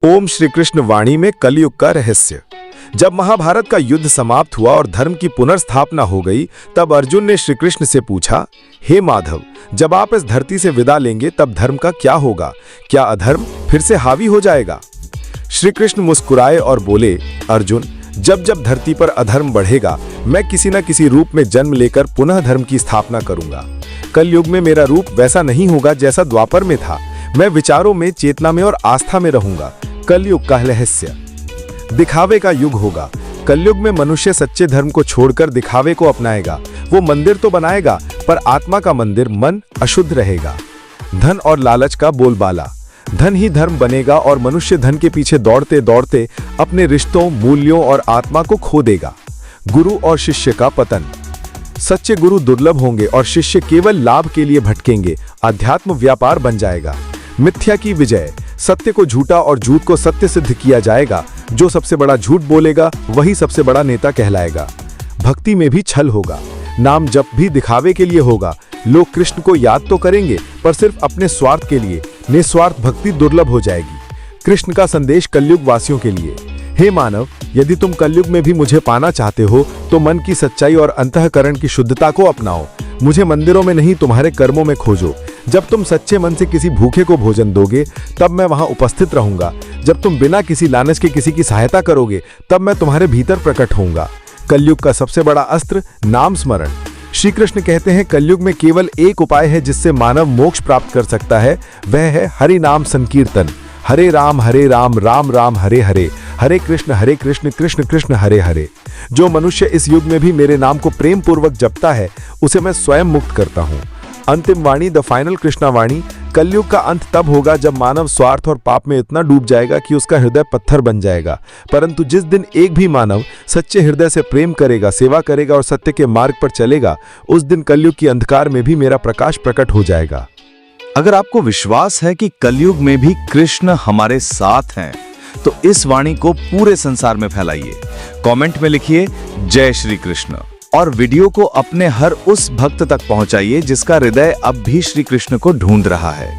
ओम श्री कृष्ण वाणी में कलयुग का रहस्य। जब महाभारत का युद्ध समाप्त हुआ और धर्म की पुनर्स्थापना हो गई, तब अर्जुन ने श्री कृष्ण से पूछा, हे माधव, जब आप इस धरती से विदा लेंगे तब धर्म का क्या होगा? क्या अधर्म फिर से हावी हो जाएगा? श्री कृष्ण मुस्कुराए और बोले, अर्जुन, जब जब धरती पर अधर्म बढ़ेगा, मैं किसी न किसी रूप में जन्म लेकर पुनः धर्म की स्थापना करूंगा। कलयुग में मेरा रूप वैसा नहीं होगा जैसा द्वापर में था। मैं विचारों में, चेतना में और आस्था में रहूंगा। कलयुग का रहस्य। दिखावे का युग होगा। कलयुग में मनुष्य सच्चे धर्म को छोड़कर दिखावे को अपनाएगा। वो मंदिर तो बनाएगा, पर आत्मा का मंदिर, मन अशुद्ध रहेगा। धन और लालच का बोलबाला। धन ही धर्म बनेगा और मनुष्य धन के पीछे दौड़ते दौड़ते अपने रिश्तों, मूल्यों और आत्मा को खो देगा। गुरु और शिष्य का पतन। सच्चे गुरु दुर्लभ होंगे और शिष्य केवल लाभ के लिए भटकेंगे। अध्यात्म व्यापार बन जाएगा। मिथ्या की विजय। सत्य को झूठा और झूठ को सत्य सिद्ध किया जाएगा। जो सबसे बड़ा झूठ बोलेगा वही सबसे बड़ा नेता कहलाएगा। भक्ति में भी छल होगा। नाम जप भी दिखावे के लिए होगा। लोग कृष्ण को याद तो करेंगे, पर सिर्फ अपने स्वार्थ के लिए। निस्वार्थ भक्ति दुर्लभ हो जाएगी। कृष्ण का संदेश कलयुग वासियों के लिए। हे मानव, यदि तुम कलयुग में भी मुझे पाना चाहते हो तो मन की सच्चाई और अंतःकरण की शुद्धता को अपनाओ। मुझे मंदिरों में नहीं, तुम्हारे कर्मों में खोजो। जब तुम सच्चे मन से किसी भूखे को भोजन दोगे, तब मैं वहां उपस्थित रहूंगा। जब तुम बिना किसी लालच के किसी की सहायता करोगे, तब मैं तुम्हारे भीतर प्रकट होऊंगा। कलयुग का सबसे बड़ा अस्त्र, नाम स्मरण। श्री कृष्ण कहते हैं, कलयुग में केवल एक उपाय है जिससे मानव मोक्ष प्राप्त कर सकता है। वह है हरि नाम संकीर्तन। हरे राम राम राम हरे हरे, हरे कृष्ण कृष्ण कृष्ण हरे हरे। जो मनुष्य इस युग में भी मेरे नाम को प्रेम पूर्वक जपता है, उसे मैं स्वयं मुक्त करता हूँ। अंतिम वाणी, द फाइनल कृष्णा वाणी। कलयुग का अंत तब होगा जब मानव स्वार्थ और पाप में इतना डूब जाएगा कि उसका हृदय पत्थर बन जाएगा। परंतु जिस दिन एक भी मानव सच्चे हृदय से प्रेम करेगा, सेवा करेगा और सत्य के मार्ग पर चलेगा, उस दिन कलयुग की अंधकार में भी मेरा प्रकाश प्रकट हो जाएगा। अगर आपको विश्वास है कि कलयुग में भी कृष्ण हमारे साथ हैं, तो इस वाणी को पूरे संसार में फैलाइए। कमेंट में लिखिए जय श्री कृष्ण और वीडियो को अपने हर उस भक्त तक पहुंचाइए जिसका हृदय अब भी श्री कृष्ण को ढूंढ रहा है।